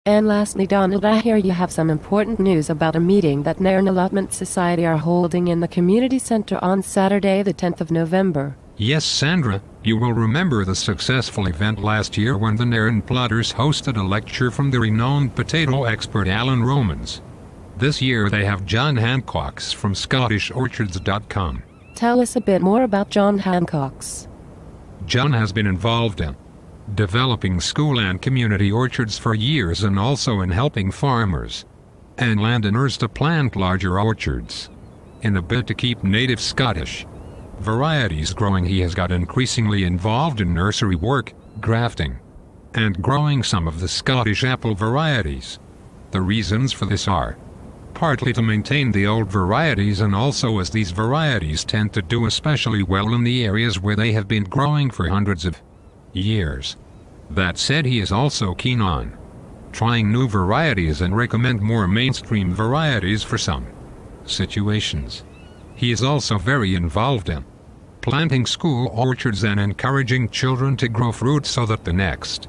And lastly, Donald, I hear you have some important news about a meeting that Nairn Allotment Society are holding in the community center on Saturday the 10th of November. Yes, Sandra, you will remember the successful event last year when the Nairn plotters hosted a lecture from the renowned potato expert Alan Romans. This year they have John Hancock's from ScottishOrchards.com. Tell us a bit more about John Hancock's. John has been involved in developing school and community orchards for years, and also in helping farmers and landowners to plant larger orchards. In a bid to keep native Scottish varieties growing, he has got increasingly involved in nursery work, grafting, and growing some of the Scottish apple varieties. The reasons for this are partly to maintain the old varieties, and also as these varieties tend to do especially well in the areas where they have been growing for hundreds of years. That said, he is also keen on trying new varieties and recommend more mainstream varieties for some situations. He is also very involved in planting school orchards and encouraging children to grow fruit so that the next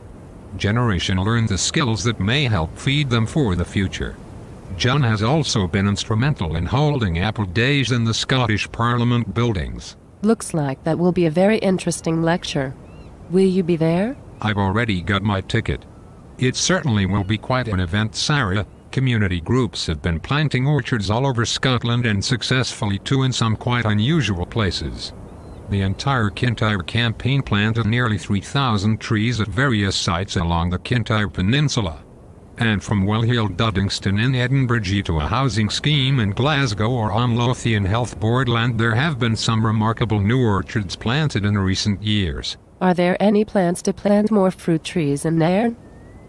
generation learn the skills that may help feed them for the future. John has also been instrumental in holding apple days in the Scottish Parliament buildings. Looks like that will be a very interesting lecture. Will you be there? I've already got my ticket. It certainly will be quite an event, Sarah. Community groups have been planting orchards all over Scotland, and successfully too, in some quite unusual places. The entire Kintyre campaign planted nearly 3,000 trees at various sites along the Kintyre Peninsula. And from Wellhill Duddingston in Edinburgh to a housing scheme in Glasgow or on Lothian Health Board land, there have been some remarkable new orchards planted in recent years. Are there any plans to plant more fruit trees in Nairn?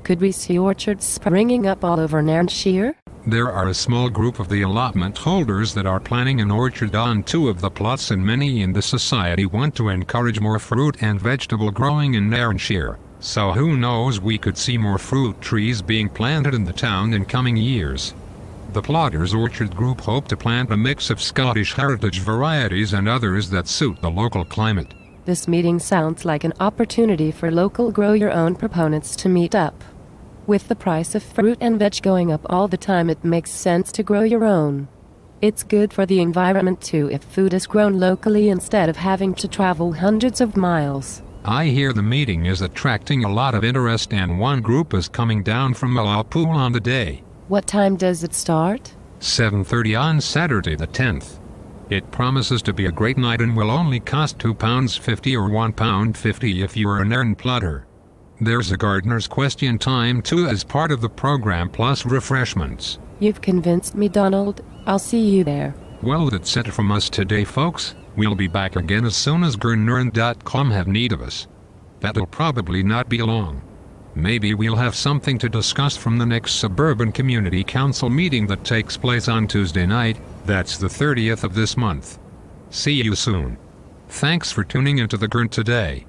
Could we see orchards springing up all over Nairnshire? There are a small group of the allotment holders that are planting an orchard on 2 of the plots, and many in the society want to encourage more fruit and vegetable growing in Nairnshire. So who knows, we could see more fruit trees being planted in the town in coming years. The Plotters Orchard Group hope to plant a mix of Scottish heritage varieties and others that suit the local climate. This meeting sounds like an opportunity for local grow-your-own proponents to meet up. With the price of fruit and veg going up all the time, it makes sense to grow your own. It's good for the environment too if food is grown locally instead of having to travel hundreds of miles. I hear the meeting is attracting a lot of interest, and one group is coming down from Millpool on the day. What time does it start? 7:30 on Saturday the 10th. It promises to be a great night and will only cost £2.50 or £1.50 if you're a Nairn plotter. There's a gardener's question time too as part of the program, plus refreshments. You've convinced me, Donald. I'll see you there. Well, that's it from us today, folks. We'll be back again as soon as Gurnairn.com have need of us. That'll probably not be long. Maybe we'll have something to discuss from the next Suburban Community Council meeting that takes place on Tuesday night. That's the 30th of this month. See you soon. Thanks for tuning into the Gurn today.